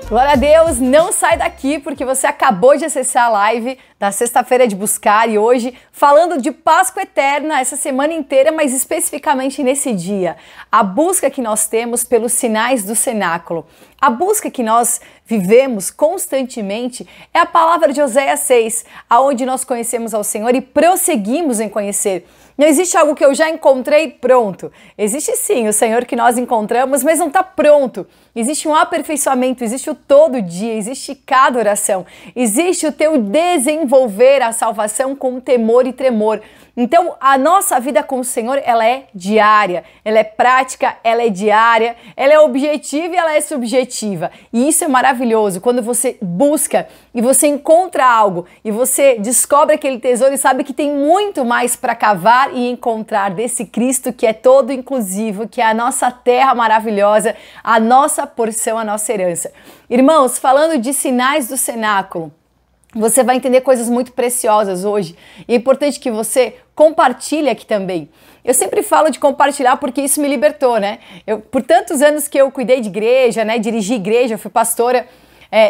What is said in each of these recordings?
Glória a Deus, não sai daqui porque você acabou de acessar a live da Sexta-feira de Buscar e hoje falando de Páscoa Eterna essa semana inteira, mas especificamente nesse dia. A busca que nós temos pelos sinais do cenáculo, a busca que nós vivemos constantemente é a palavra de Oséias 6, aonde nós conhecemos ao Senhor e prosseguimos em conhecer. Não existe algo que eu já encontrei pronto. Existe sim o Senhor que nós encontramos, mas não está pronto. Existe um aperfeiçoamento, existe o todo dia, existe cada oração. Existe o teu desenvolver a salvação com temor e tremor. Então, a nossa vida com o Senhor, ela é diária, ela é prática, ela é diária, ela é objetiva e ela é subjetiva. E isso é maravilhoso, quando você busca e você encontra algo e você descobre aquele tesouro e sabe que tem muito mais para cavar e encontrar desse Cristo que é todo inclusivo, que é a nossa terra maravilhosa, a nossa porção, a nossa herança. Irmãos, falando de sinais do cenáculo, você vai entender coisas muito preciosas hoje e é importante que você compartilhe aqui também. Eu sempre falo de compartilhar porque isso me libertou, né? Por tantos anos que eu cuidei de igreja, né? Dirigi igreja, fui pastora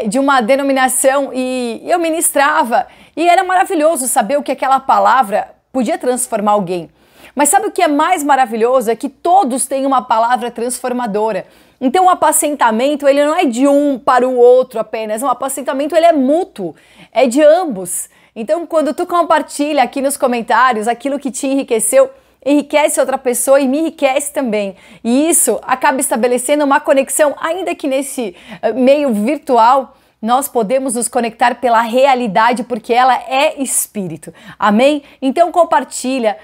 de uma denominação e eu ministrava e era maravilhoso saber o que aquela palavra podia transformar alguém. Mas sabe o que é mais maravilhoso? É que todos têm uma palavra transformadora. Então o apacentamento, ele não é de um para o outro apenas, o apacentamento ele é mútuo, é de ambos. Então quando tu compartilha aqui nos comentários aquilo que te enriqueceu, enriquece outra pessoa e me enriquece também. E isso acaba estabelecendo uma conexão, ainda que nesse meio virtual, nós podemos nos conectar pela realidade porque ela é espírito. Amém? Então compartilha,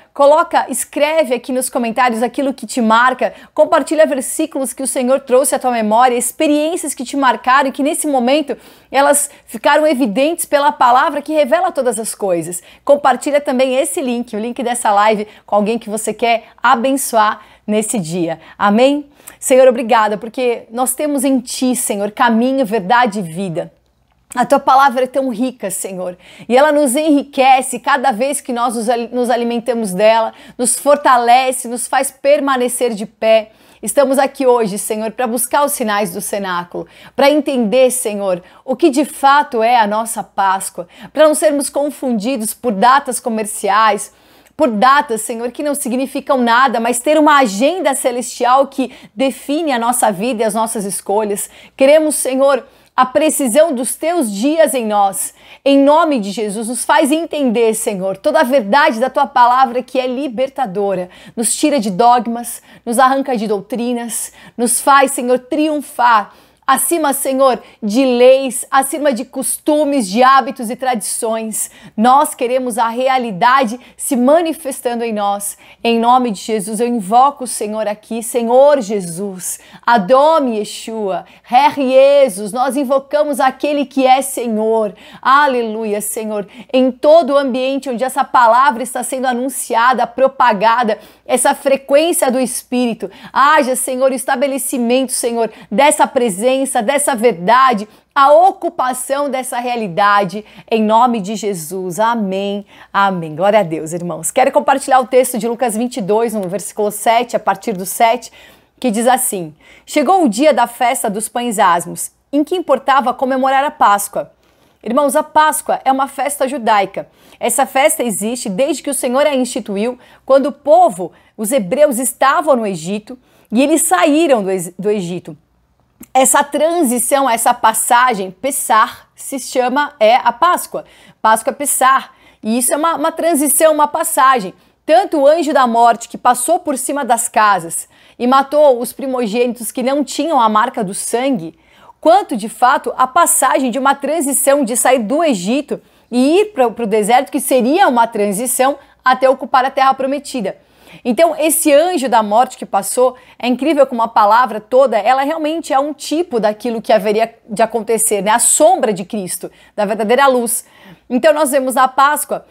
escreve aqui nos comentários aquilo que te marca, compartilha versículos que o Senhor trouxe à tua memória, experiências que te marcaram e que nesse momento elas ficaram evidentes pela palavra que revela todas as coisas. Compartilha também esse link, o link dessa live com alguém que você quer abençoar nesse dia. Amém? Senhor, obrigada, porque nós temos em Ti, Senhor, caminho, verdade e vida. A Tua palavra é tão rica, Senhor, e ela nos enriquece cada vez que nós nos alimentamos dela, nos fortalece, nos faz permanecer de pé. Estamos aqui hoje, Senhor, para buscar os sinais do cenáculo, para entender, Senhor, o que de fato é a nossa Páscoa, para não sermos confundidos por datas comerciais, por datas, Senhor, que não significam nada, mas ter uma agenda celestial que define a nossa vida e as nossas escolhas. Queremos, Senhor, a precisão dos Teus dias em nós. Em nome de Jesus, nos faz entender, Senhor, toda a verdade da Tua palavra que é libertadora. Nos tira de dogmas, nos arranca de doutrinas, nos faz, Senhor, triunfar. Acima, Senhor, de leis, acima de costumes, de hábitos e tradições. Nós queremos a realidade se manifestando em nós. Em nome de Jesus, eu invoco o Senhor aqui, Senhor Jesus, Adome Yeshua, Herr Jesus, nós invocamos aquele que é Senhor. Aleluia, Senhor. Em todo o ambiente onde essa palavra está sendo anunciada, propagada, essa frequência do Espírito, haja, Senhor, o estabelecimento, Senhor, dessa presença, dessa verdade, a ocupação dessa realidade, em nome de Jesus. Amém, amém. Glória a Deus, irmãos. Quero compartilhar o texto de Lucas 22, no versículo 7, a partir do 7, que diz assim: Chegou o dia da festa dos pães asmos, em que importava comemorar a Páscoa. Irmãos, a Páscoa é uma festa judaica. Essa festa existe desde que o Senhor a instituiu, quando o povo, os hebreus, estavam no Egito e eles saíram do Egito. Essa transição, essa passagem, Pessar, se chama a Páscoa. Páscoa Pessar. E isso é uma transição, uma passagem. Tanto o anjo da morte que passou por cima das casas e matou os primogênitos que não tinham a marca do sangue, quanto de fato a passagem de uma transição de sair do Egito e ir para o deserto, que seria uma transição até ocupar a terra prometida. Então, esse anjo da morte que passou, é incrível como a palavra toda, ela realmente é um tipo daquilo que haveria de acontecer, né? A sombra de Cristo, da verdadeira luz. Então, nós vemos na Páscoa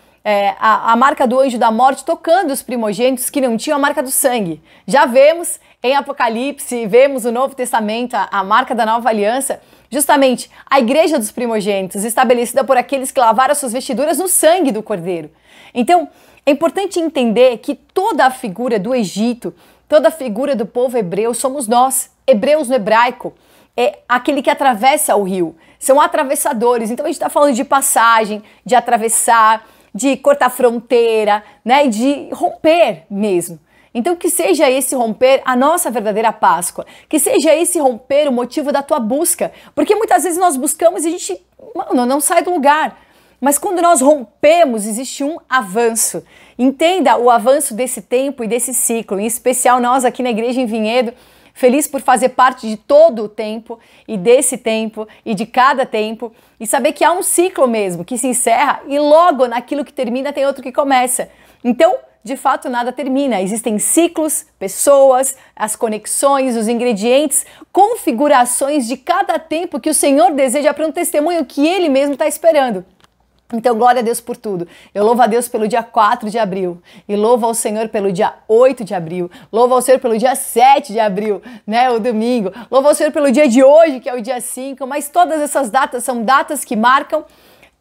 a marca do anjo da morte tocando os primogênitos que não tinham a marca do sangue. Já vemos em Apocalipse, vemos no Novo Testamento a marca da nova aliança, justamente a igreja dos primogênitos, estabelecida por aqueles que lavaram suas vestiduras no sangue do Cordeiro. Então, é importante entender que toda a figura do Egito, toda a figura do povo hebreu somos nós, hebreus no hebraico. é aquele que atravessa o rio. São atravessadores. Então a gente está falando de passagem, de atravessar, de cortar fronteira, né? E de romper mesmo. Então que seja esse romper a nossa verdadeira Páscoa. Que seja esse romper o motivo da tua busca. Porque muitas vezes nós buscamos e a gente, mano, não sai do lugar. Mas quando nós rompemos, existe um avanço. Entenda o avanço desse tempo e desse ciclo. Em especial nós aqui na Igreja em Vinhedo, feliz por fazer parte de todo o tempo e desse tempo e de cada tempo e saber que há um ciclo mesmo que se encerra e logo naquilo que termina tem outro que começa. Então, de fato, nada termina. Existem ciclos, pessoas, as conexões, os ingredientes, configurações de cada tempo que o Senhor deseja para um testemunho que Ele mesmo está esperando. Então, glória a Deus por tudo. Eu louvo a Deus pelo dia 4 de abril. E louvo ao Senhor pelo dia 8 de abril. Louvo ao Senhor pelo dia 7 de abril, né? O domingo. Louvo ao Senhor pelo dia de hoje, que é o dia 5. Mas todas essas datas são datas que marcam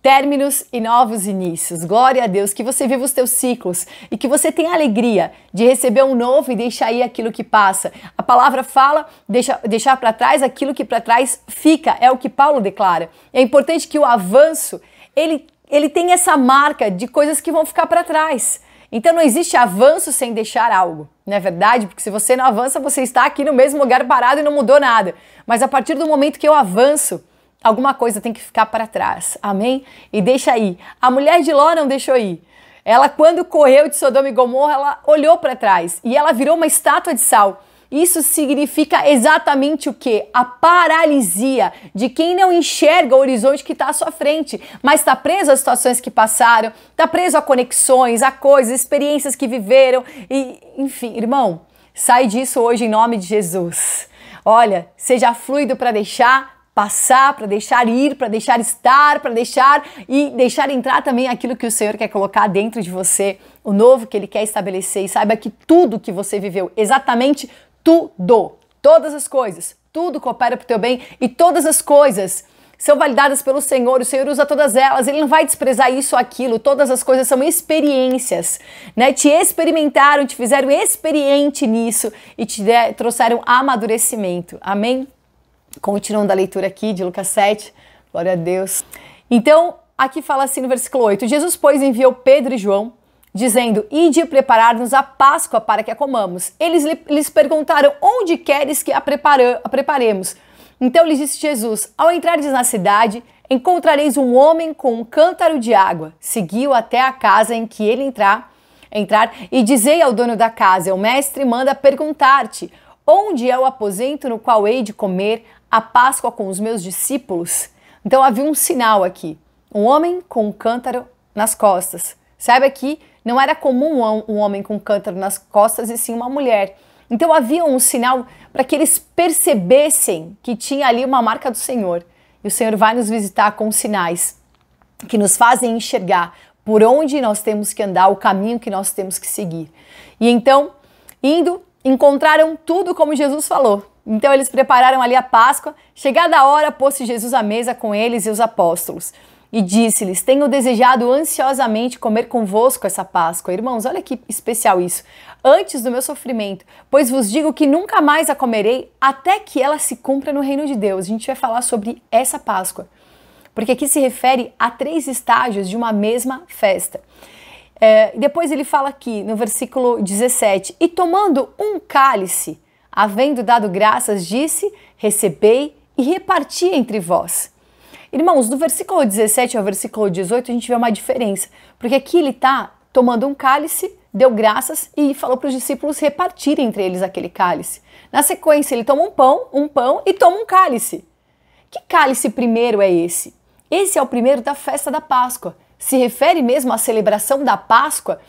términos e novos inícios. Glória a Deus, que você viva os teus ciclos e que você tenha alegria de receber um novo e deixar ir aquilo que passa. A palavra fala, deixar para trás aquilo que para trás fica. É o que Paulo declara. É importante que o avanço, ele tem essa marca de coisas que vão ficar para trás. Então não existe avanço sem deixar algo, não é verdade? Porque se você não avança, você está aqui no mesmo lugar parado e não mudou nada. Mas a partir do momento que eu avanço, alguma coisa tem que ficar para trás, amém? E deixa ir. A mulher de Ló não deixou ir. Ela, quando correu de Sodoma e Gomorra, ela olhou para trás e ela virou uma estátua de sal. Isso significa exatamente o quê? A paralisia de quem não enxerga o horizonte que está à sua frente, mas está preso às situações que passaram, está preso a conexões, a coisas, experiências que viveram, e enfim, irmão, sai disso hoje em nome de Jesus. Olha, seja fluido para deixar passar, para deixar ir, para deixar estar, para deixar e deixar entrar também aquilo que o Senhor quer colocar dentro de você, o novo que Ele quer estabelecer, e saiba que tudo que você viveu, exatamente tudo, todas as coisas, tudo coopera para o teu bem e todas as coisas são validadas pelo Senhor, o Senhor usa todas elas, Ele não vai desprezar isso ou aquilo, todas as coisas são experiências, né? Te experimentaram, te fizeram experiente nisso e te trouxeram amadurecimento, amém? Continuando a leitura aqui de Lucas 7, glória a Deus. Então, aqui fala assim no versículo 8, Jesus, pois, enviou Pedro e João, dizendo, ide preparar-nos a Páscoa para que a comamos. Eles lhes perguntaram, onde queres que a preparemos? Então lhes disse Jesus, ao entrardes na cidade, encontrareis um homem com um cântaro de água. Seguiu até a casa em que ele entrar e dizei ao dono da casa, o mestre manda perguntar-te, onde é o aposento no qual hei de comer a Páscoa com os meus discípulos? Então havia um sinal aqui, um homem com um cântaro nas costas. Saiba que não era comum um homem com um cântaro nas costas e sim uma mulher. Então havia um sinal para que eles percebessem que tinha ali uma marca do Senhor. E o Senhor vai nos visitar com sinais que nos fazem enxergar por onde nós temos que andar, o caminho que nós temos que seguir. E então, indo, encontraram tudo como Jesus falou. Então eles prepararam ali a Páscoa. Chegada a hora, pôs-se Jesus à mesa com eles e os apóstolos. E disse-lhes, tenho desejado ansiosamente comer convosco essa Páscoa. Irmãos, olha que especial isso. Antes do meu sofrimento, pois vos digo que nunca mais a comerei até que ela se cumpra no reino de Deus. A gente vai falar sobre essa Páscoa, porque aqui se refere a 3 estágios de uma mesma festa. Depois ele fala aqui no versículo 17, e tomando um cálice, havendo dado graças, disse, recebei e reparti entre vós. Irmãos, do versículo 17 ao versículo 18 a gente vê uma diferença, porque aqui ele está tomando um cálice, deu graças e falou para os discípulos repartirem entre eles aquele cálice. Na sequência ele toma um pão e toma um cálice. Que cálice primeiro é esse? Esse é o primeiro da festa da Páscoa. Se refere mesmo à celebração da Páscoa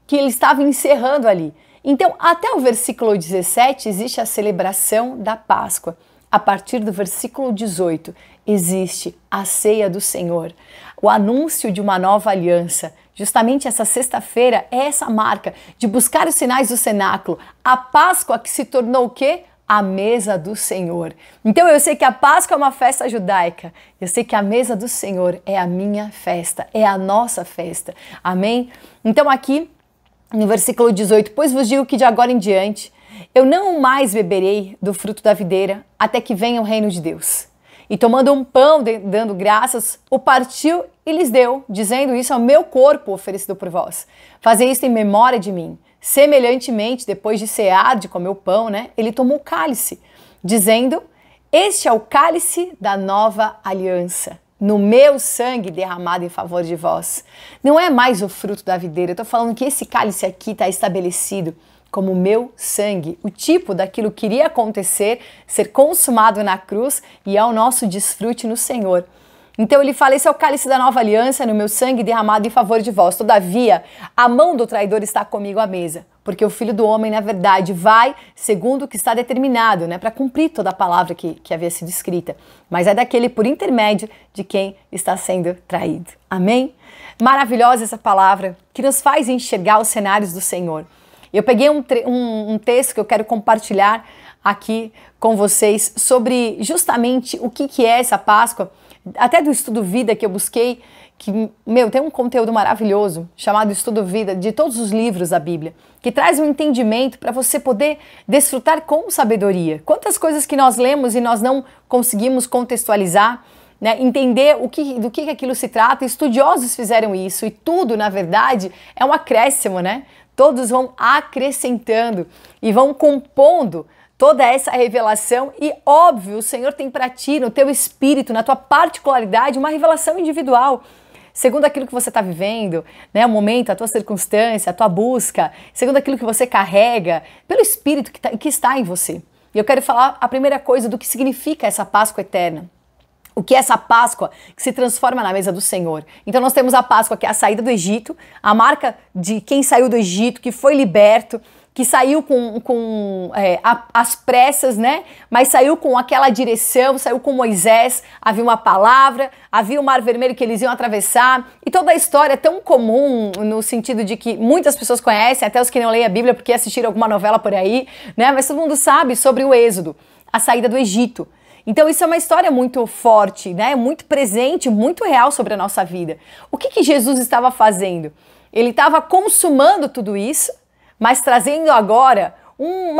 que ele estava encerrando ali. Então, até o versículo 17 existe a celebração da Páscoa. A partir do versículo 18, existe a ceia do Senhor, o anúncio de uma nova aliança. Justamente essa sexta-feira é essa marca de buscar os sinais do cenáculo, a Páscoa que se tornou o quê? A mesa do Senhor. Então eu sei que a Páscoa é uma festa judaica, eu sei que a mesa do Senhor é a minha festa, é a nossa festa, amém? Então aqui no versículo 18, pois vos digo que de agora em diante Eu não mais beberei do fruto da videira até que venha o reino de Deus. E tomando um pão, dando graças, o partiu e lhes deu, dizendo: isso é o meu corpo oferecido por vós. Fazei isto em memória de mim. Semelhantemente, depois de cear, de comer o pão, ele tomou o cálice, dizendo: este é o cálice da nova aliança, no meu sangue derramado em favor de vós. Não é mais o fruto da videira, eu estou falando que esse cálice aqui está estabelecido como o meu sangue, o tipo daquilo que iria acontecer, ser consumado na cruz e é o nosso desfrute no Senhor. Então ele fala: esse é o cálice da nova aliança, no meu sangue derramado em favor de vós. Todavia, a mão do traidor está comigo à mesa, porque o Filho do Homem, na verdade, vai segundo o que está determinado, para cumprir toda a palavra que havia sido escrita. Mas é daquele por intermédio de quem está sendo traído. Amém? Maravilhosa essa palavra, que nos faz enxergar os cenários do Senhor. Eu peguei um texto que eu quero compartilhar aqui com vocês sobre justamente o que é essa Páscoa, até do Estudo Vida que eu busquei, que, tem um conteúdo maravilhoso chamado Estudo Vida, de todos os livros da Bíblia, que traz um entendimento para você poder desfrutar com sabedoria. Quantas coisas que nós lemos e nós não conseguimos contextualizar, entender do que aquilo se trata. Estudiosos fizeram isso e tudo, na verdade, é um acréscimo, Todos vão acrescentando e vão compondo toda essa revelação e, óbvio, o Senhor tem para ti, no teu espírito, na tua particularidade, uma revelação individual, segundo aquilo que você está vivendo, o momento, a tua circunstância, a tua busca, segundo aquilo que você carrega, pelo espírito que está em você. E eu quero falar a primeira coisa do que significa essa Páscoa eterna. O que é essa Páscoa que se transforma na mesa do Senhor? Então nós temos a Páscoa, que é a saída do Egito, a marca de quem saiu do Egito, que foi liberto, que saiu com as pressas, mas saiu com aquela direção, saiu com Moisés, havia uma palavra, havia o Mar Vermelho que eles iam atravessar, e toda a história é tão comum no sentido de que muitas pessoas conhecem, até os que não leem a Bíblia porque assistiram alguma novela por aí, mas todo mundo sabe sobre o Êxodo, a saída do Egito. Então isso é uma história muito forte, muito presente, muito real sobre a nossa vida. O que Jesus estava fazendo? Ele estava consumando tudo isso, mas trazendo agora um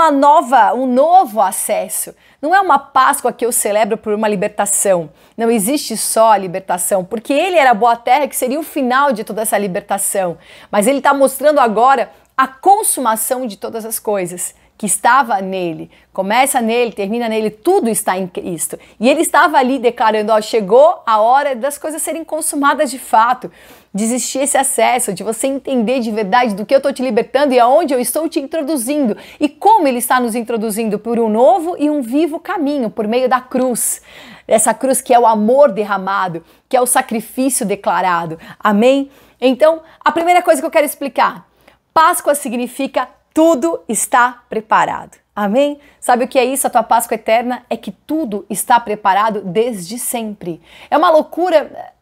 novo acesso. Não é uma Páscoa que eu celebro por uma libertação. Não existe só a libertação, porque ele era a boa terra, que seria o final de toda essa libertação. Mas ele está mostrando agora a consumação de todas as coisas, que estava nele, começa nele, termina nele, tudo está em Cristo. E ele estava ali declarando: chegou a hora das coisas serem consumadas de fato, de existir esse acesso, de você entender de verdade do que eu estou te libertando e aonde eu estou te introduzindo. E como ele está nos introduzindo por um novo e um vivo caminho, por meio da cruz. Essa cruz que é o amor derramado, que é o sacrifício declarado. Amém? Então, a primeira coisa que eu quero explicar: Páscoa significa tudo está preparado. Amém? Sabe o que é isso? A tua Páscoa eterna é que tudo está preparado desde sempre. É uma loucura?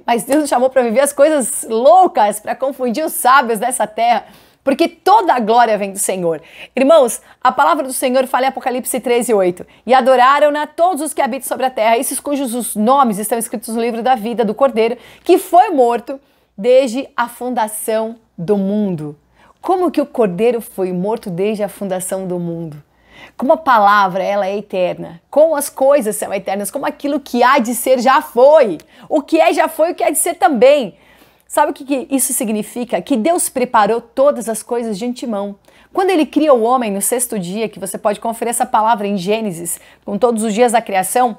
Mas Deus nos chamou para viver as coisas loucas, para confundir os sábios dessa terra, porque toda a glória vem do Senhor. Irmãos, a palavra do Senhor fala em Apocalipse 13:8. E adoraram-na todos os que habitam sobre a terra, esses cujos os nomes estão escritos no livro da vida do Cordeiro, que foi morto desde a fundação do mundo. Como que o Cordeiro foi morto desde a fundação do mundo? Como a palavra, ela é eterna. Como as coisas são eternas. Como aquilo que há de ser já foi. O que é já foi, o que há de ser também. Sabe o que isso significa? Que Deus preparou todas as coisas de antemão. Quando ele cria o homem no sexto dia, que você pode conferir essa palavra em Gênesis, com todos os dias da criação,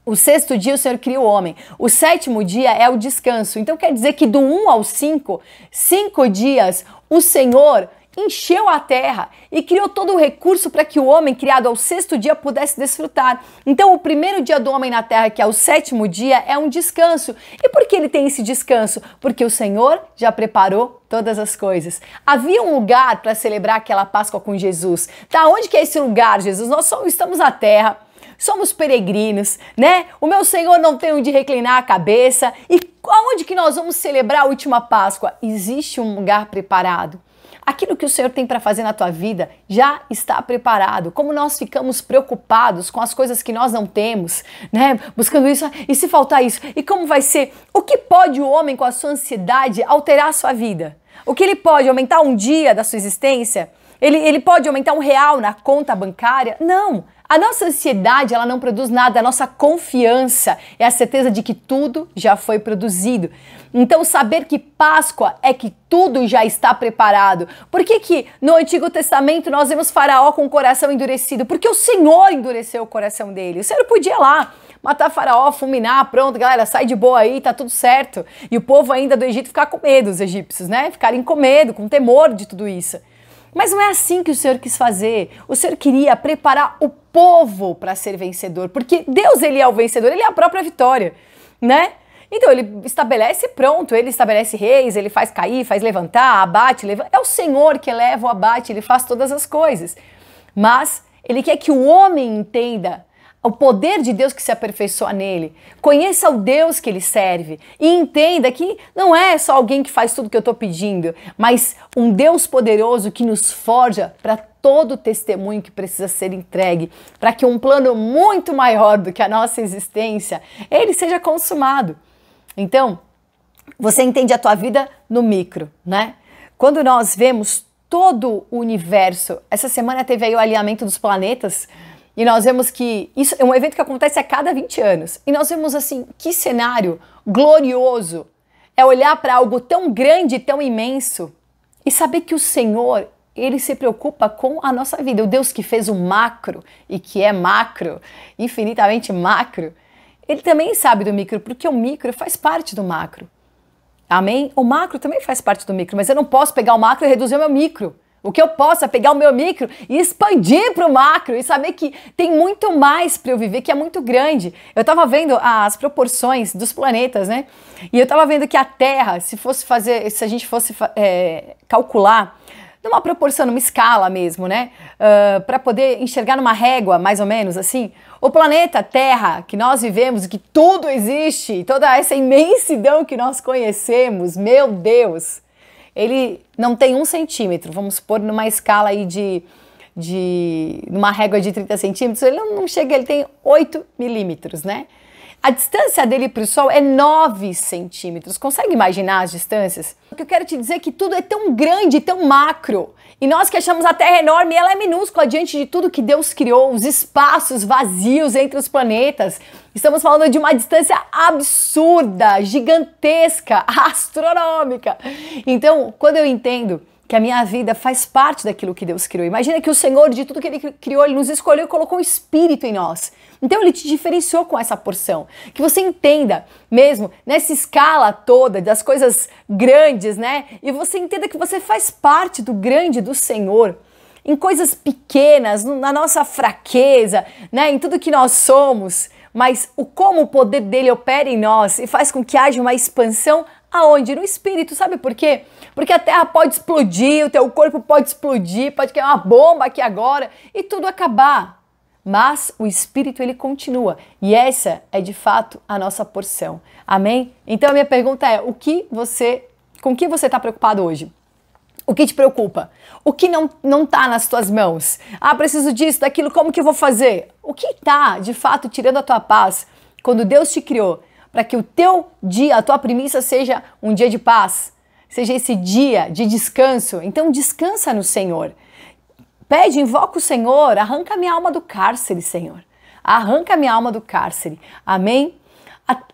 o sexto dia o Senhor cria o homem. O sétimo dia é o descanso. Então quer dizer que do 1 ao 5, 5 dias, o Senhor encheu a terra e criou todo o recurso para que o homem criado ao sexto dia pudesse desfrutar. Então o primeiro dia do homem na terra, que é o sétimo dia, é um descanso. E por que ele tem esse descanso? Porque o Senhor já preparou todas as coisas. Havia um lugar para celebrar aquela Páscoa com Jesus. Tá, onde que é esse lugar, Jesus? Nós só estamos na terra. Somos peregrinos, O meu Senhor não tem onde reclinar a cabeça. E aonde que nós vamos celebrar a última Páscoa? Existe um lugar preparado. Aquilo que o Senhor tem para fazer na tua vida já está preparado. Como nós ficamos preocupados com as coisas que nós não temos, Buscando isso, e se faltar isso? E como vai ser? O que pode o homem com a sua ansiedade alterar a sua vida? O que ele pode aumentar um dia da sua existência? Ele pode aumentar R$1 na conta bancária? Não. A nossa ansiedade, ela não produz nada, a nossa confiança é a certeza de que tudo já foi produzido. Então, saber que Páscoa é que tudo já está preparado. Por que no Antigo Testamento nós vemos Faraó com o coração endurecido? Porque o Senhor endureceu o coração dele. O Senhor podia ir lá matar Faraó, fulminar, pronto, galera, sai de boa aí, tá tudo certo. E o povo ainda do Egito ficar com medo, os egípcios, né? Ficarem com medo, com temor de tudo isso. Mas não é assim que o Senhor quis fazer. O Senhor queria preparar o povo para ser vencedor, porque Deus, ele é o vencedor, ele é a própria vitória, né? Então ele estabelece, pronto, ele estabelece reis, ele faz cair, faz levantar, abate, levanta. É o Senhor que eleva o abate, ele faz todas as coisas. Mas ele quer que o homem entenda o poder de Deus que se aperfeiçoa nele, conheça o Deus que ele serve e entenda que não é só alguém que faz tudo que eu estou pedindo, mas um Deus poderoso que nos forja para todo o testemunho que precisa ser entregue, para que um plano muito maior do que a nossa existência, ele seja consumado. Então, você entende a tua vida no micro, né? Quando nós vemos todo o universo, essa semana teve aí o alinhamento dos planetas, e nós vemos que isso é um evento que acontece a cada 20 anos. E nós vemos assim, que cenário glorioso é olhar para algo tão grande, tão imenso e saber que o Senhor, ele se preocupa com a nossa vida. O Deus que fez o macro e que é macro, infinitamente macro, ele também sabe do micro, porque o micro faz parte do macro. Amém? O macro também faz parte do micro, mas eu não posso pegar o macro e reduzir o meu micro. O que eu posso é pegar o meu micro e expandir para o macro e saber que tem muito mais para eu viver, que é muito grande. Eu estava vendo as proporções dos planetas, né? E eu estava vendo que a Terra, se a gente fosse calcular numa proporção, numa escala mesmo, né? Para poder enxergar numa régua, mais ou menos assim, o planeta Terra que nós vivemos, que tudo existe, toda essa imensidão que nós conhecemos, meu Deus, ele não tem 1 centímetro, vamos supor numa escala aí numa régua de 30 centímetros, ele não chega, ele tem 8 milímetros, né? A distância dele para o Sol é 9 centímetros. Consegue imaginar as distâncias? O que eu quero te dizer é que tudo é tão grande, tão macro. E nós que achamos a Terra enorme, ela é minúscula diante de tudo que Deus criou, os espaços vazios entre os planetas. Estamos falando de uma distância absurda, gigantesca, astronômica. Então, quando eu entendo que a minha vida faz parte daquilo que Deus criou. Imagina que o Senhor, de tudo que Ele criou, Ele nos escolheu e colocou um Espírito em nós. Então Ele te diferenciou com essa porção. Que você entenda mesmo nessa escala toda das coisas grandes, né? E você entenda que você faz parte do grande do Senhor. Em coisas pequenas, na nossa fraqueza, né? Em tudo que nós somos. Mas como o poder dele opera em nós e faz com que haja uma expansão aonde? No espírito, sabe por quê? Porque a terra pode explodir, o teu corpo pode explodir, pode cair uma bomba aqui agora e tudo acabar. Mas o espírito, ele continua. E essa é de fato a nossa porção. Amém? Então a minha pergunta é, com que você está preocupado hoje? O que te preocupa? O que não está nas tuas mãos? Ah, preciso disso, daquilo, como que eu vou fazer? O que está, de fato, tirando a tua paz quando Deus te criou? Para que o teu dia, a tua premissa seja um dia de paz, seja esse dia de descanso. Então descansa no Senhor. Pede, invoca o Senhor, arranca minha alma do cárcere, Senhor. Arranca minha alma do cárcere. Amém?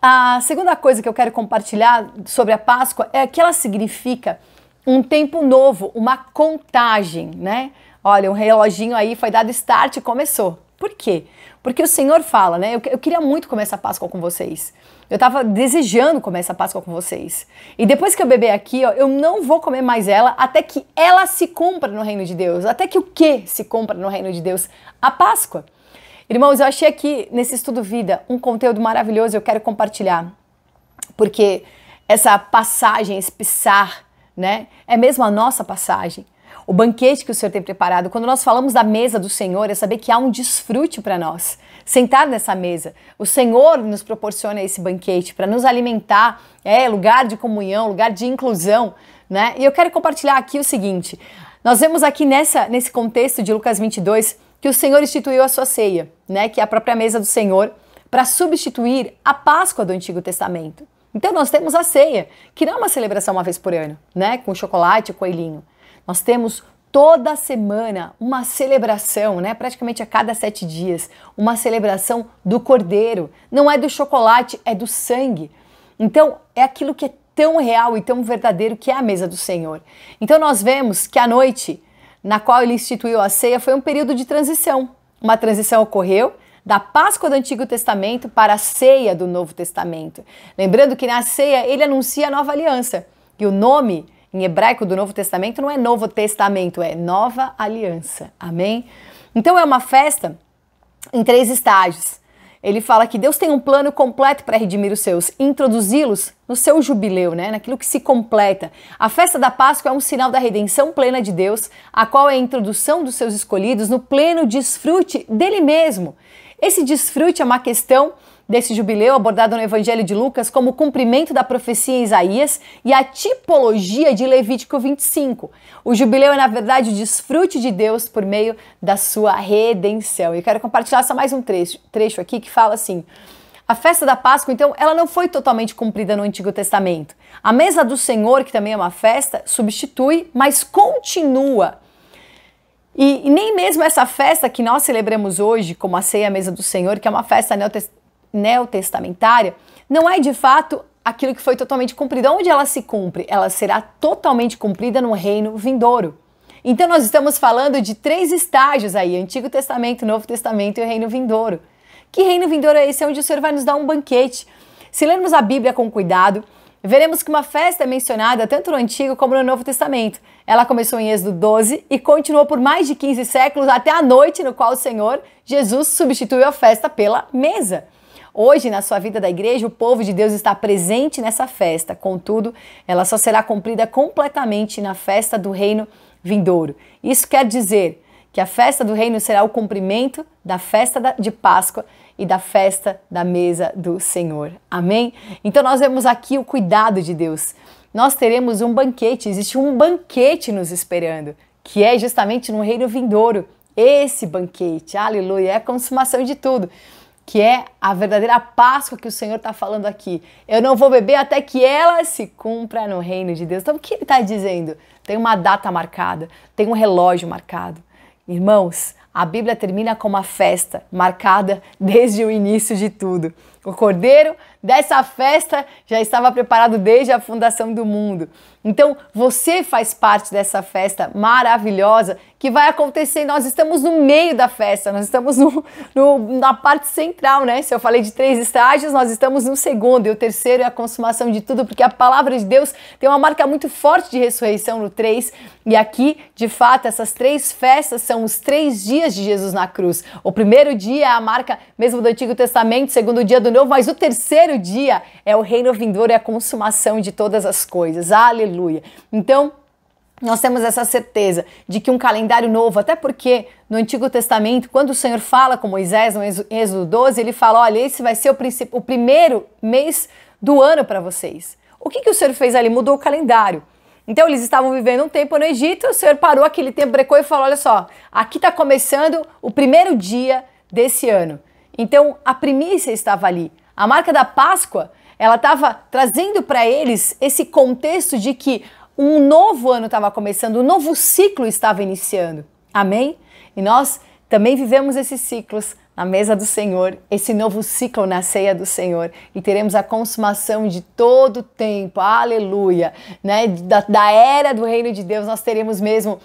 A segunda coisa que eu quero compartilhar sobre a Páscoa é que ela significa um tempo novo, uma contagem, né? Olha, um reloginho aí foi dado start e começou. Por quê? Porque o Senhor fala, né? Eu queria muito comer essa Páscoa com vocês. Eu estava desejando comer essa Páscoa com vocês. E depois que eu beber aqui, ó, eu não vou comer mais ela até que ela se cumpra no reino de Deus. Até que o que se cumpra no reino de Deus? A Páscoa. Irmãos, eu achei aqui nesse Estudo Vida um conteúdo maravilhoso, eu quero compartilhar. Porque essa passagem, esse Pessach, né? É mesmo a nossa passagem. O banquete que o Senhor tem preparado. Quando nós falamos da mesa do Senhor, é saber que há um desfrute para nós. Sentar nessa mesa. O Senhor nos proporciona esse banquete para nos alimentar. É lugar de comunhão, lugar de inclusão, né? E eu quero compartilhar aqui o seguinte. Nós vemos aqui nesse contexto de Lucas 22 que o Senhor instituiu a sua ceia, né? Que é a própria mesa do Senhor, para substituir a Páscoa do Antigo Testamento. Então nós temos a ceia, que não é uma celebração uma vez por ano, né? Com chocolate, coelhinho. Nós temos toda semana uma celebração, né? Praticamente a cada 7 dias, uma celebração do Cordeiro. Não é do chocolate, é do sangue. Então, é aquilo que é tão real e tão verdadeiro que é a mesa do Senhor. Então, nós vemos que a noite na qual ele instituiu a ceia foi um período de transição. Uma transição ocorreu da Páscoa do Antigo Testamento para a ceia do Novo Testamento. Lembrando que na ceia ele anuncia a nova aliança. E o nome em hebraico do Novo Testamento não é Novo Testamento, é Nova Aliança. Amém? Então é uma festa em 3 estágios. Ele fala que Deus tem um plano completo para redimir os seus, introduzi-los no seu jubileu, né? Naquilo que se completa. A festa da Páscoa é um sinal da redenção plena de Deus, a qual é a introdução dos seus escolhidos no pleno desfrute dele mesmo. Esse desfrute é uma questão desse jubileu abordado no Evangelho de Lucas como cumprimento da profecia em Isaías e a tipologia de Levítico 25. O jubileu é, na verdade, o desfrute de Deus por meio da sua redenção. E quero compartilhar só mais um trecho aqui que fala assim: a festa da Páscoa, então, ela não foi totalmente cumprida no Antigo Testamento. A mesa do Senhor, que também é uma festa, substitui, mas continua. E nem mesmo essa festa que nós celebramos hoje, como a ceia à mesa do Senhor, que é uma festa neotestamentária, não é de fato aquilo que foi totalmente cumprido. Onde ela se cumpre? Ela será totalmente cumprida no reino vindouro. Então nós estamos falando de 3 estágios aí: Antigo Testamento, Novo Testamento e o reino vindouro. Que reino vindouro é esse? É onde o Senhor vai nos dar um banquete. Se lermos a Bíblia com cuidado, veremos que uma festa é mencionada tanto no Antigo como no Novo Testamento. Ela começou em Êxodo 12 e continuou por mais de 15 séculos até a noite no qual o Senhor Jesus substituiu a festa pela mesa. Hoje, na sua vida da igreja, o povo de Deus está presente nessa festa. Contudo, ela só será cumprida completamente na festa do reino vindouro. Isso quer dizer que a festa do reino será o cumprimento da festa de Páscoa e da festa da mesa do Senhor. Amém? Então nós vemos aqui o cuidado de Deus. Nós teremos um banquete, existe um banquete nos esperando, que é justamente no reino vindouro. Esse banquete, aleluia, é a consumação de tudo, que é a verdadeira Páscoa que o Senhor está falando aqui. Eu não vou beber até que ela se cumpra no reino de Deus. Então o que ele está dizendo? Tem uma data marcada, tem um relógio marcado. Irmãos, a Bíblia termina com uma festa marcada desde o início de tudo. O cordeiro dessa festa já estava preparado desde a fundação do mundo. Então, você faz parte dessa festa maravilhosa que vai acontecer. Nós estamos no meio da festa, nós estamos na parte central, né? Se eu falei de 3 estágios, nós estamos no segundo, e o terceiro é a consumação de tudo, porque a palavra de Deus tem uma marca muito forte de ressurreição no 3, e aqui, de fato, essas 3 festas são os 3 dias de Jesus na cruz. O primeiro dia é a marca mesmo do Antigo Testamento, o segundo dia do Novo, mas o terceiro dia é o reino vindouro e a consumação de todas as coisas. Aleluia! Então, nós temos essa certeza de que um calendário novo, até porque no Antigo Testamento, quando o Senhor fala com Moisés, no Êxodo 12, ele fala, olha, esse vai ser o primeiro mês do ano para vocês. O que o Senhor fez ali? Mudou o calendário. Então, eles estavam vivendo um tempo no Egito, o Senhor parou aquele tempo, brecou e falou, olha só, aqui está começando o primeiro dia desse ano. Então, a primícia estava ali. A marca da Páscoa, ela estava trazendo para eles esse contexto de que um novo ano estava começando, um novo ciclo estava iniciando. Amém? E nós também vivemos esses ciclos na mesa do Senhor, esse novo ciclo na ceia do Senhor, e teremos a consumação de todo o tempo, aleluia, né? Da era do reino de Deus, nós teremos mesmo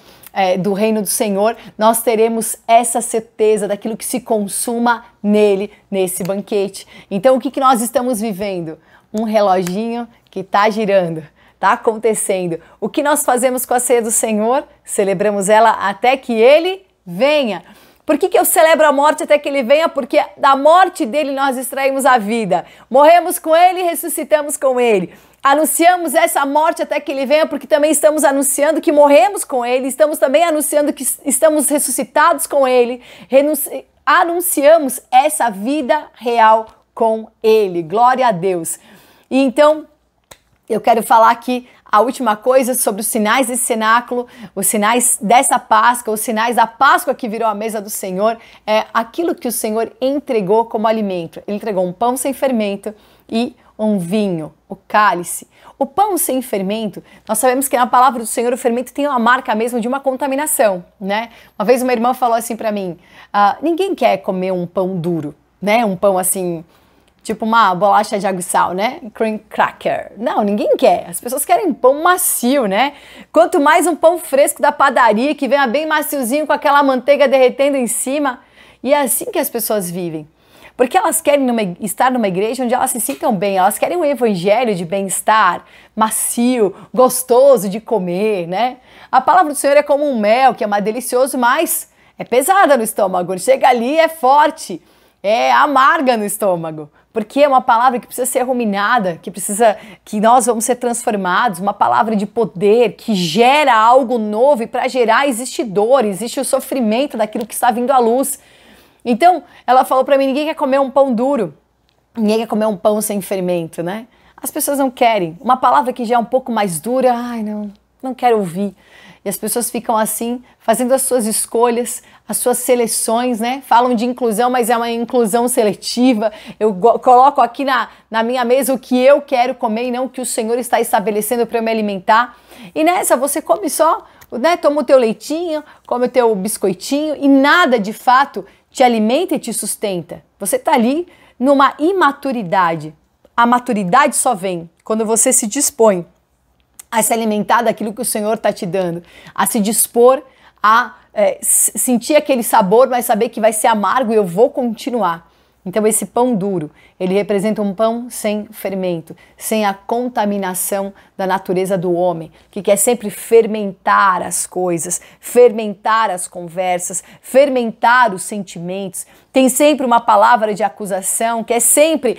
do reino do Senhor, nós teremos essa certeza daquilo que se consuma nele, nesse banquete. Então, o que nós estamos vivendo? Um reloginho que está girando. Está acontecendo. O que nós fazemos com a ceia do Senhor? Celebramos ela até que Ele venha. Por que eu celebro a morte até que Ele venha? Porque da morte dele nós extraímos a vida. Morremos com Ele e ressuscitamos com Ele. Anunciamos essa morte até que Ele venha, porque também estamos anunciando que morremos com Ele, estamos também anunciando que estamos ressuscitados com Ele, anunciamos essa vida real com Ele. Glória a Deus. E então, eu quero falar aqui a última coisa sobre os sinais desse cenáculo, os sinais dessa Páscoa, os sinais da Páscoa que virou a mesa do Senhor, é aquilo que o Senhor entregou como alimento. Ele entregou um pão sem fermento e um vinho, o cálice. O pão sem fermento, nós sabemos que na palavra do Senhor o fermento tem uma marca mesmo de uma contaminação, né? Uma vez uma irmã falou assim para mim, ninguém quer comer um pão duro, né? Um pão assim, tipo uma bolacha de água e sal, né? Cream cracker. Não, ninguém quer. As pessoas querem pão macio, né? Quanto mais um pão fresco da padaria, que venha bem maciozinho com aquela manteiga derretendo em cima. E é assim que as pessoas vivem. Porque elas querem estar numa igreja onde elas se sintam bem, elas querem um evangelho de bem-estar, macio, gostoso de comer, né? A palavra do Senhor é como um mel, que é mais delicioso, mas é pesada no estômago. Chega ali, é forte, é amarga no estômago. Porque é uma palavra que precisa ser ruminada, que nós vamos ser transformados, uma palavra de poder, que gera algo novo, e para gerar existe dor, existe o sofrimento daquilo que está vindo à luz. Então, ela falou para mim, ninguém quer comer um pão duro, ninguém quer comer um pão sem fermento, né? As pessoas não querem. Uma palavra que já é um pouco mais dura, ai, não quero ouvir. E as pessoas ficam assim, fazendo as suas escolhas, as suas seleções, né? Falam de inclusão, mas é uma inclusão seletiva. Eu coloco aqui na minha mesa o que eu quero comer e não o que o Senhor está estabelecendo para eu me alimentar. E nessa, você come só, né? Toma o teu leitinho, come o teu biscoitinho e nada de fato te alimenta e te sustenta. Você está ali numa imaturidade. A maturidade só vem quando você se dispõe a se alimentar daquilo que o Senhor está te dando, a se dispor a sentir aquele sabor, mas saber que vai ser amargo e eu vou continuar. Então esse pão duro, ele representa um pão sem fermento, sem a contaminação da natureza do homem, que quer sempre fermentar as coisas, fermentar as conversas, fermentar os sentimentos, tem sempre uma palavra de acusação, quer sempre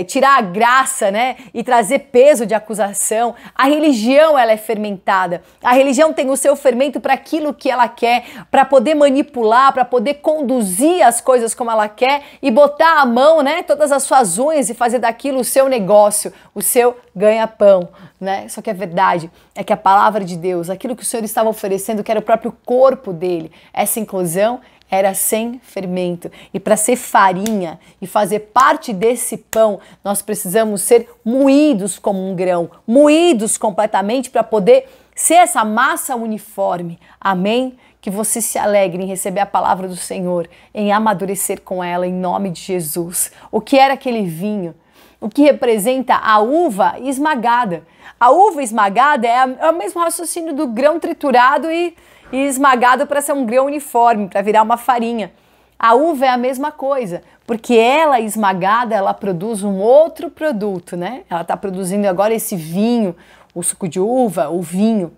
tirar a graça, né, e trazer peso de acusação. A religião, ela é fermentada. A religião tem o seu fermento para aquilo que ela quer, para poder manipular, para poder conduzir as coisas como ela quer e botar a mão, né, todas as suas unhas e fazer daquilo o seu negócio, o seu ganha-pão, né? Só que a verdade é que a palavra de Deus, aquilo que o Senhor estava oferecendo, que era o próprio corpo dele, essa inclusão era sem fermento. E para ser farinha e fazer parte desse pão, nós precisamos ser moídos como um grão, moídos completamente para poder ser essa massa uniforme. Amém? Que você se alegre em receber a palavra do Senhor, em amadurecer com ela, em nome de Jesus. O que era aquele vinho? O que representa a uva esmagada. A uva esmagada é o mesmo raciocínio do grão triturado e esmagado para ser um grão uniforme, para virar uma farinha. A uva é a mesma coisa, porque ela esmagada, ela produz um outro produto, né? Ela está produzindo agora esse vinho, o suco de uva, o vinho,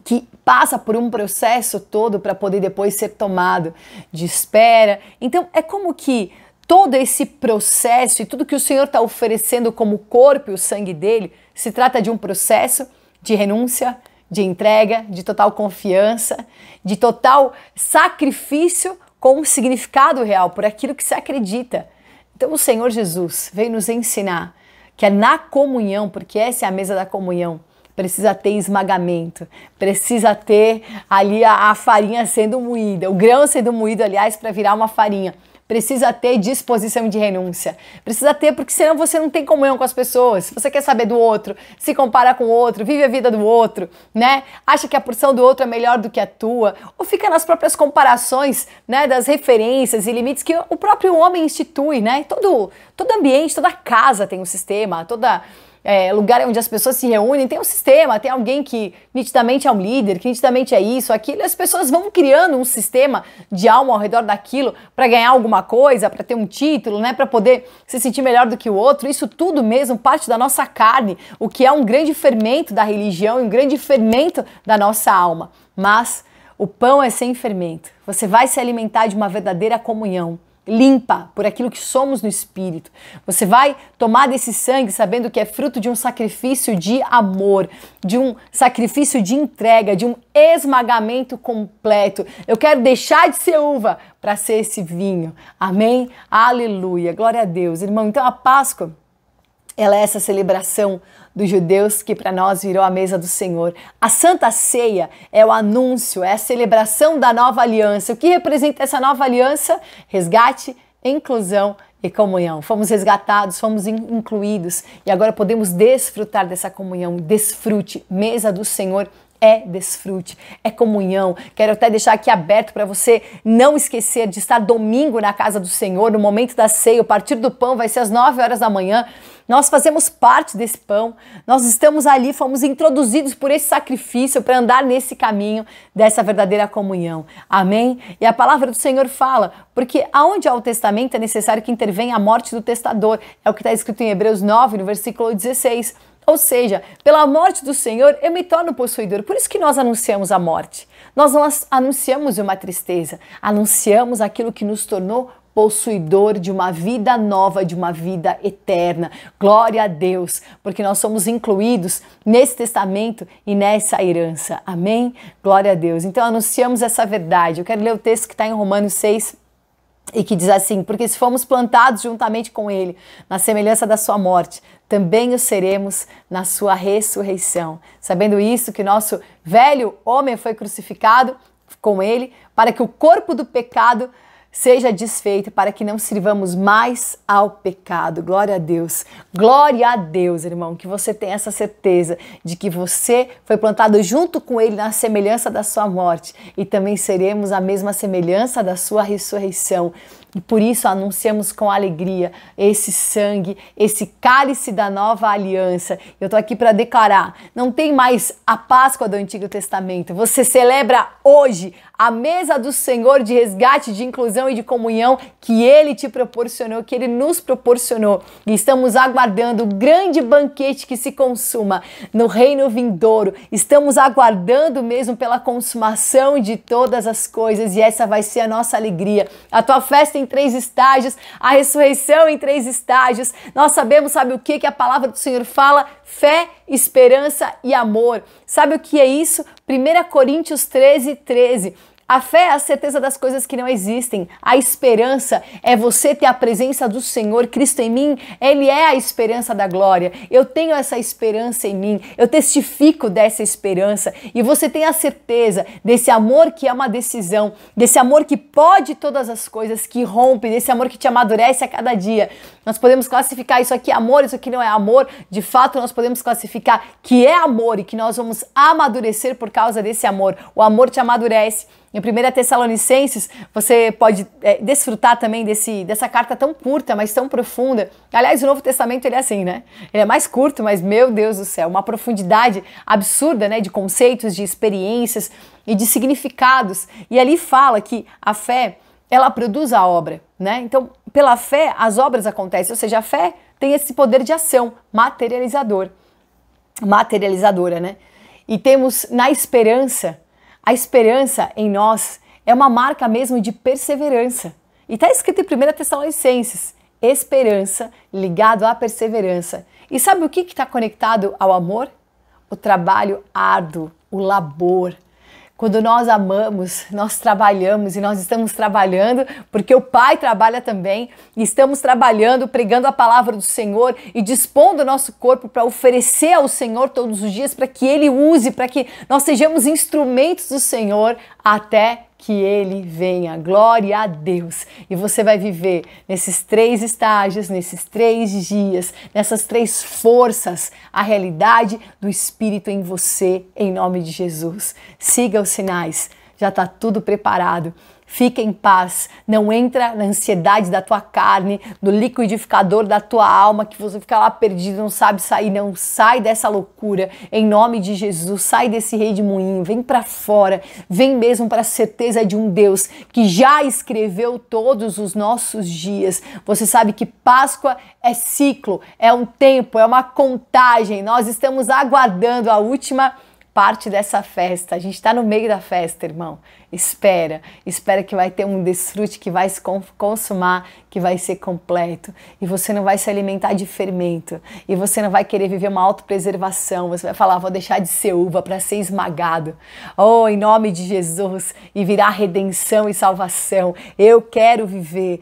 que passa por um processo todo para poder depois ser tomado de espera. Então é como que todo esse processo e tudo que o Senhor está oferecendo como corpo e o sangue dele se trata de um processo de renúncia, de entrega, de total confiança, de total sacrifício com um significado real por aquilo que se acredita. Então o Senhor Jesus veio nos ensinar que é na comunhão, porque essa é a mesa da comunhão, precisa ter esmagamento, precisa ter ali a farinha sendo moída, o grão sendo moído, aliás, para virar uma farinha. Precisa ter disposição de renúncia. Precisa ter, porque senão você não tem comunhão com as pessoas. Você quer saber do outro, se compara com o outro, vive a vida do outro, né? Acha que a porção do outro é melhor do que a tua. Ou fica nas próprias comparações, né, das referências e limites que o próprio homem institui, né? Todo ambiente, toda casa tem um sistema, lugar onde as pessoas se reúnem, tem um sistema, tem alguém que nitidamente é um líder, que nitidamente é isso, aquilo, e as pessoas vão criando um sistema de alma ao redor daquilo para ganhar alguma coisa, para ter um título, né, para poder se sentir melhor do que o outro. Isso tudo mesmo parte da nossa carne, o que é um grande fermento da religião e um grande fermento da nossa alma. Mas o pão é sem fermento. Você vai se alimentar de uma verdadeira comunhão, limpa por aquilo que somos no Espírito. Você vai tomar desse sangue sabendo que é fruto de um sacrifício de amor, de um sacrifício de entrega, de um esmagamento completo. Eu quero deixar de ser uva para ser esse vinho. Amém? Aleluia. Glória a Deus. Irmão, então a Páscoa, ela é essa celebração dos judeus que para nós virou a mesa do Senhor. A Santa Ceia é o anúncio, é a celebração da nova aliança. O que representa essa nova aliança? Resgate, inclusão e comunhão. Fomos resgatados, fomos incluídos e agora podemos desfrutar dessa comunhão. Desfrute, mesa do Senhor é desfrute, é comunhão. Quero até deixar aqui aberto para você não esquecer de estar domingo na casa do Senhor, no momento da ceia. O partir do pão vai ser às 9 horas da manhã. Nós fazemos parte desse pão, nós estamos ali, fomos introduzidos por esse sacrifício para andar nesse caminho dessa verdadeira comunhão. Amém? E a palavra do Senhor fala, porque aonde há o testamento é necessário que intervenha a morte do testador. É o que está escrito em Hebreus 9, no versículo 16. Ou seja, pela morte do Senhor eu me torno possuidor. Por isso que nós anunciamos a morte. Nós não anunciamos uma tristeza, anunciamos aquilo que nos tornou possuidor de uma vida nova, de uma vida eterna. Glória a Deus, porque nós somos incluídos nesse testamento e nessa herança. Amém? Glória a Deus. Então anunciamos essa verdade. Eu quero ler o texto que está em Romanos 6 e que diz assim: porque se fomos plantados juntamente com Ele, na semelhança da sua morte, também o seremos na sua ressurreição. Sabendo isso, que nosso velho homem foi crucificado com Ele, para que o corpo do pecado seja desfeito, para que não sirvamos mais ao pecado. Glória a Deus. Glória a Deus, irmão, que você tenha essa certeza de que você foi plantado junto com Ele na semelhança da sua morte e também seremos a mesma semelhança da sua ressurreição. E por isso anunciamos com alegria esse sangue, esse cálice da nova aliança. Eu estou aqui para declarar, não tem mais a Páscoa do Antigo Testamento. Você celebra hoje a mesa do Senhor de resgate, de inclusão e de comunhão que Ele te proporcionou, que Ele nos proporcionou. E estamos aguardando o grande banquete que se consuma no reino vindouro. Estamos aguardando mesmo pela consumação de todas as coisas e essa vai ser a nossa alegria. A tua festa em 3 estágios, a ressurreição em 3 estágios. Nós sabemos, sabe o que a palavra do Senhor fala? Fé, esperança e amor. Sabe o que é isso? 1 Coríntios 13:13. A fé é a certeza das coisas que não existem. A esperança é você ter a presença do Senhor. Cristo em mim, Ele é a esperança da glória. Eu tenho essa esperança em mim. Eu testifico dessa esperança. E você tem a certeza desse amor que é uma decisão, desse amor que pode todas as coisas, que rompe, desse amor que te amadurece a cada dia. Nós podemos classificar isso aqui é amor, isso aqui não é amor. De fato, nós podemos classificar que é amor e que nós vamos amadurecer por causa desse amor. O amor te amadurece. Em 1 Tessalonicenses, você pode desfrutar também dessa carta tão curta, mas tão profunda. Aliás, o Novo Testamento ele é assim, né? Ele é mais curto, mas, meu Deus do céu, uma profundidade absurda, né? De conceitos, de experiências e de significados. E ali fala que a fé, ela produz a obra, né? Então, pela fé, as obras acontecem. Ou seja, a fé tem esse poder de ação materializadora, né? E temos na esperança. A esperança em nós é uma marca mesmo de perseverança. E está escrito em 1 Tessalonicenses, esperança ligado à perseverança. E sabe o que está conectado ao amor? O trabalho árduo, o labor. Quando nós amamos, nós trabalhamos e nós estamos trabalhando porque o Pai trabalha também e estamos trabalhando, pregando a palavra do Senhor e dispondo o nosso corpo para oferecer ao Senhor todos os dias, para que Ele use, para que nós sejamos instrumentos do Senhor até que Ele venha. Glória a Deus! E você vai viver nesses 3 estágios, nesses 3 dias, nessas 3 forças, a realidade do Espírito em você, em nome de Jesus. Siga os sinais, já está tudo preparado. Fica em paz, não entra na ansiedade da tua carne, no liquidificador da tua alma, que você fica lá perdido, não sabe sair, não. Sai dessa loucura, em nome de Jesus, sai desse redemoinho, vem para fora, vem mesmo para a certeza de um Deus que já escreveu todos os nossos dias. Você sabe que Páscoa é ciclo, é um tempo, é uma contagem, nós estamos aguardando a última parte dessa festa. A gente está no meio da festa, irmão. Espera que vai ter um desfrute que vai se consumar, que vai ser completo. E você não vai se alimentar de fermento. E você não vai querer viver uma autopreservação. Você vai falar, vou deixar de ser uva para ser esmagado. Oh, em nome de Jesus. E virá redenção e salvação. Eu quero viver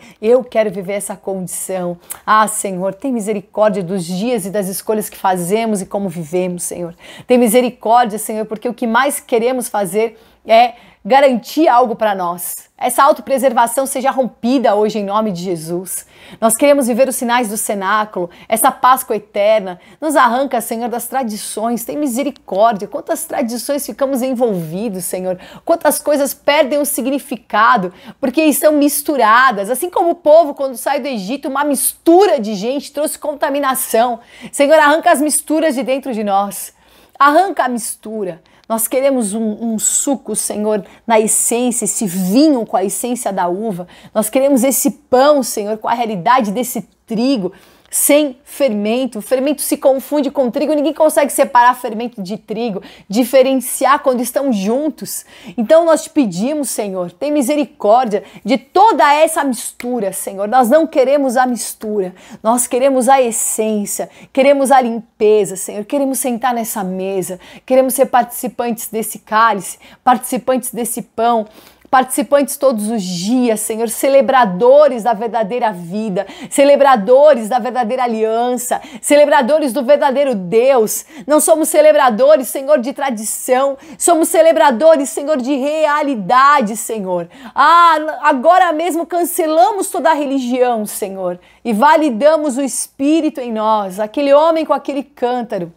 essa condição. Ah, Senhor, tem misericórdia dos dias e das escolhas que fazemos e como vivemos, Senhor. Tem misericórdia, Senhor, porque o que mais queremos fazer é garantir algo para nós. Essa autopreservação seja rompida hoje em nome de Jesus. Nós queremos viver os sinais do cenáculo, essa Páscoa eterna. Nos arranca, Senhor, das tradições, tem misericórdia. Quantas tradições ficamos envolvidos, Senhor. Quantas coisas perdem o significado, porque estão misturadas. Assim como o povo, quando sai do Egito, uma mistura de gente trouxe contaminação. Senhor, arranca as misturas de dentro de nós. Arranca a mistura. Nós queremos um suco, Senhor, na essência, esse vinho com a essência da uva. Nós queremos esse pão, Senhor, com a realidade desse trigo, sem fermento. O fermento se confunde com trigo, ninguém consegue separar fermento de trigo, diferenciar quando estão juntos. Então nós te pedimos, Senhor, tem misericórdia de toda essa mistura, Senhor. Nós não queremos a mistura, nós queremos a essência, queremos a limpeza, Senhor. Queremos sentar nessa mesa, queremos ser participantes desse cálice, participantes desse pão, participantes todos os dias, Senhor, celebradores da verdadeira vida, celebradores da verdadeira aliança, celebradores do verdadeiro Deus. Não somos celebradores, Senhor, de tradição, somos celebradores, Senhor, de realidade, Senhor. Agora mesmo cancelamos toda a religião, Senhor, e validamos o Espírito em nós. Aquele homem com aquele cântaro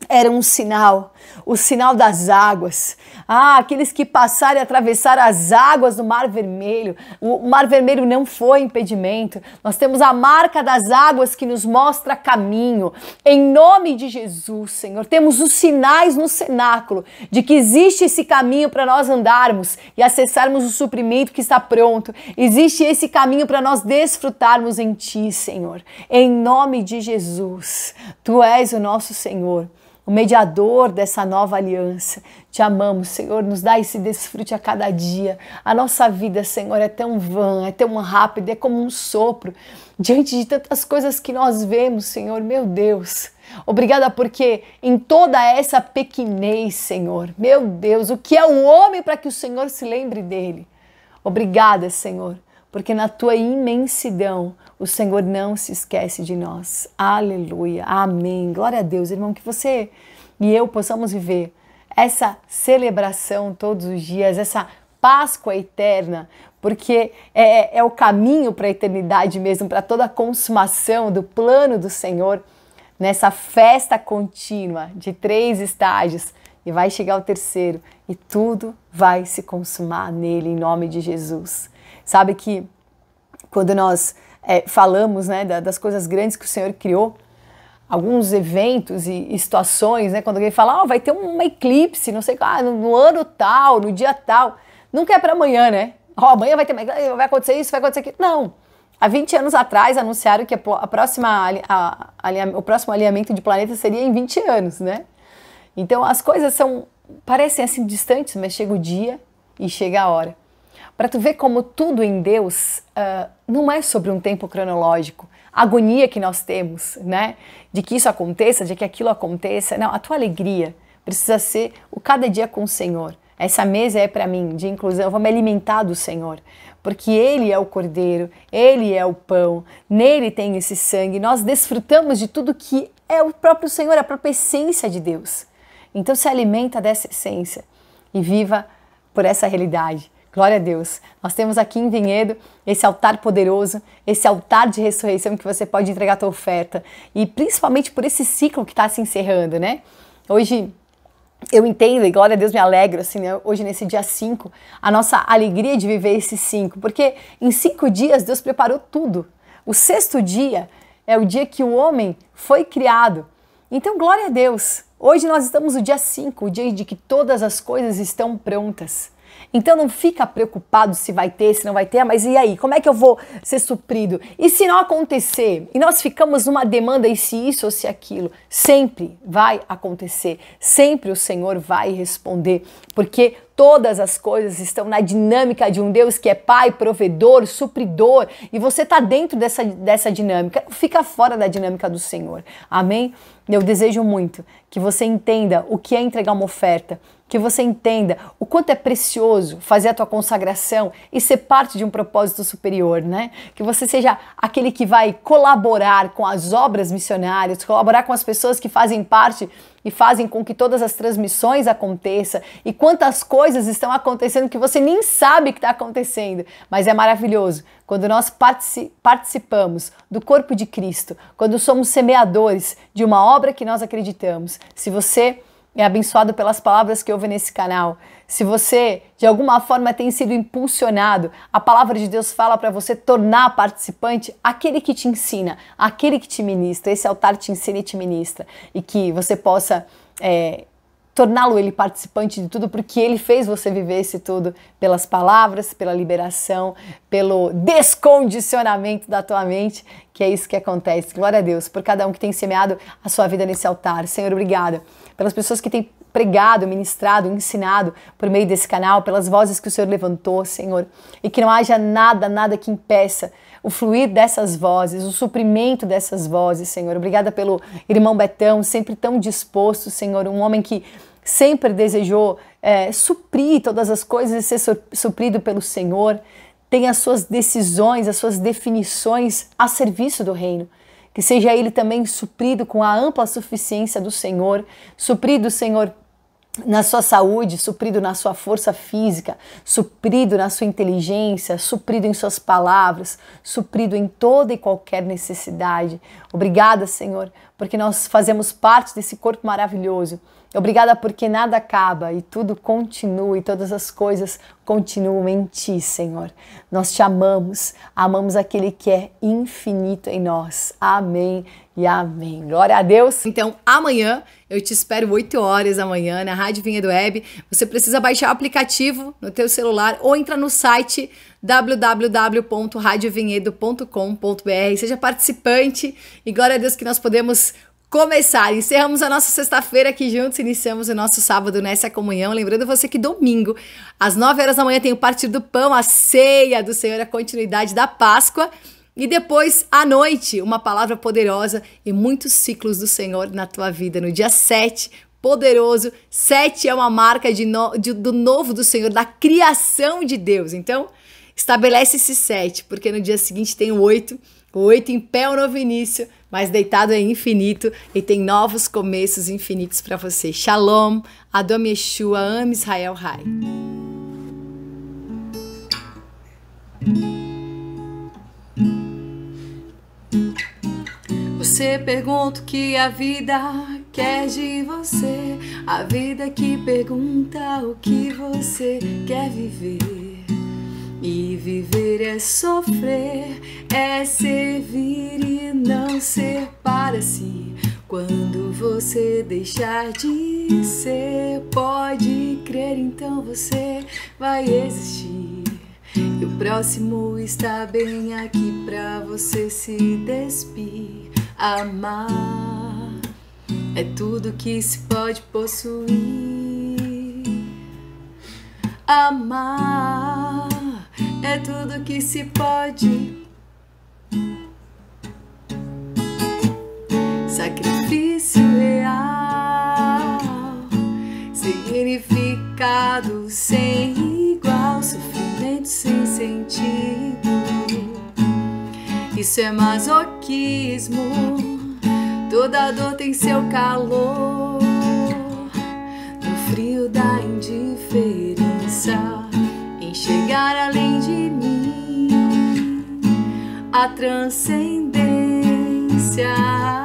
era um sinal, o sinal das águas. Aqueles que passaram e atravessaram as águas do Mar Vermelho. O Mar Vermelho não foi impedimento. Nós temos a marca das águas que nos mostra caminho. Em nome de Jesus, Senhor, temos os sinais no cenáculo de que existe esse caminho para nós andarmos e acessarmos o suprimento que está pronto. Existe esse caminho para nós desfrutarmos em Ti, Senhor. Em nome de Jesus, Tu és o nosso Senhor, o mediador dessa nova aliança. Te amamos, Senhor, nos dá esse desfrute a cada dia. A nossa vida, Senhor, é tão vã, é tão rápida, é como um sopro. Diante de tantas coisas que nós vemos, Senhor, meu Deus. Obrigada porque em toda essa pequenez, Senhor, meu Deus, o que é o homem para que o Senhor se lembre dele? Obrigada, Senhor, porque na Tua imensidão o Senhor não se esquece de nós. Aleluia, amém. Glória a Deus, irmão, que você e eu possamos viver essa celebração todos os dias, essa Páscoa eterna, porque é o caminho para a eternidade mesmo, para toda a consumação do plano do Senhor, nessa festa contínua de 3 estágios, e vai chegar o 3º, e tudo vai se consumar nele, em nome de Jesus. Sabe que quando nós falamos, né, das coisas grandes que o Senhor criou, alguns eventos e situações, né, quando alguém fala, vai ter uma eclipse, não sei, no ano tal, no dia tal, nunca é para amanhã, né? Amanhã vai acontecer isso, vai acontecer aquilo. Não. Há 20 anos atrás anunciaram que o próximo alinhamento de planetas seria em 20 anos, né? Então as coisas parecem assim distantes, mas chega o dia e chega a hora. Para tu ver como tudo em Deus não é sobre um tempo cronológico, a agonia que nós temos, né? De que isso aconteça, de que aquilo aconteça. Não, a tua alegria precisa ser o cada dia com o Senhor. Essa mesa é para mim, de inclusão, eu vou me alimentar do Senhor, porque Ele é o Cordeiro, Ele é o pão, nele tem esse sangue, nós desfrutamos de tudo que é o próprio Senhor, a própria essência de Deus. Então se alimenta dessa essência e viva por essa realidade. Glória a Deus. Nós temos aqui em Vinhedo esse altar poderoso, esse altar de ressurreição que você pode entregar a tua oferta. E principalmente por esse ciclo que está se encerrando, né? Hoje eu entendo, e glória a Deus, me alegro, assim, né? Hoje nesse dia 5, a nossa alegria de viver esse 5, porque em 5 dias Deus preparou tudo. O 6º dia é o dia que o homem foi criado. Então, glória a Deus. Hoje nós estamos no dia 5, o dia de que todas as coisas estão prontas. Então não fica preocupado se vai ter, se não vai ter, mas e aí? Como é que eu vou ser suprido? E se não acontecer? E nós ficamos numa demanda, e se isso ou se aquilo? Sempre vai acontecer, sempre o Senhor vai responder, porque todas as coisas estão na dinâmica de um Deus que é Pai, provedor, supridor, e você está dentro dessa dinâmica, não fica fora da dinâmica do Senhor, amém? Eu desejo muito que você entenda o que é entregar uma oferta, que você entenda o quanto é precioso fazer a tua consagração e ser parte de um propósito superior, né? Que você seja aquele que vai colaborar com as obras missionárias, colaborar com as pessoas que fazem parte e fazem com que todas as transmissões aconteçam, e quantas coisas estão acontecendo que você nem sabe que está acontecendo, mas é maravilhoso quando nós participamos do corpo de Cristo, quando somos semeadores de uma obra que nós acreditamos. Se você é abençoado pelas palavras que ouve nesse canal, se você de alguma forma tem sido impulsionado, a palavra de Deus fala para você tornar participante aquele que te ensina, aquele que te ministra. Esse altar te ensina e te ministra, e que você possa torná-lo ele participante de tudo, porque ele fez você viver esse tudo pelas palavras, pela liberação, pelo descondicionamento da tua mente, que é isso que acontece. Glória a Deus por cada um que tem semeado a sua vida nesse altar. Senhor, obrigada pelas pessoas que têm pregado, ministrado, ensinado por meio desse canal, pelas vozes que o Senhor levantou, Senhor, e que não haja nada que impeça o fluir dessas vozes, o suprimento dessas vozes, Senhor. Obrigada pelo irmão Betão, sempre tão disposto, Senhor, um homem que sempre desejou suprir todas as coisas e ser suprido pelo Senhor, tem as suas decisões, as suas definições a serviço do reino. Que seja ele também suprido com a ampla suficiência do Senhor, suprido, Senhor, na sua saúde, suprido na sua força física, suprido na sua inteligência, suprido em suas palavras, suprido em toda e qualquer necessidade. Obrigada, Senhor, porque nós fazemos parte desse corpo maravilhoso. Obrigada porque nada acaba e tudo continua e todas as coisas continuam em Ti, Senhor. Nós Te amamos, amamos aquele que é infinito em nós. Amém e amém. Glória a Deus. Então, amanhã eu te espero 8 horas da manhã na Rádio Vinhedo Web. Você precisa baixar o aplicativo no teu celular ou entrar no site www.radiovinhedo.com.br. Seja participante e glória a Deus que nós podemos começar. Encerramos a nossa sexta-feira aqui juntos, iniciamos o nosso sábado nessa comunhão. Lembrando você que domingo, às 9 horas da manhã, tem o Partir do Pão, a ceia do Senhor, a continuidade da Páscoa. E depois, à noite, uma palavra poderosa e muitos ciclos do Senhor na tua vida. No dia 7, poderoso. 7 é uma marca do novo do Senhor, da criação de Deus. Então, estabelece esse 7, porque no dia seguinte tem o 8. O 8 em pé é um novo início, mas deitado é infinito e tem novos começos infinitos para você. Shalom, Adom Yeshua, Am Israel Rai. Você pergunta o que a vida quer de você, a vida que pergunta o que você quer viver. E viver é sofrer, é servir e não ser para si. Quando você deixar de ser, pode crer, então você vai existir. E o próximo está bem aqui pra você se despir. Amar é tudo que se pode possuir. Amar é tudo que se pode. Sacrifício real, significado sem igual, sofrimento sem sentido. Isso é masoquismo, toda dor tem seu calor. No frio da indiferença, enxergar além de mim a transcendência.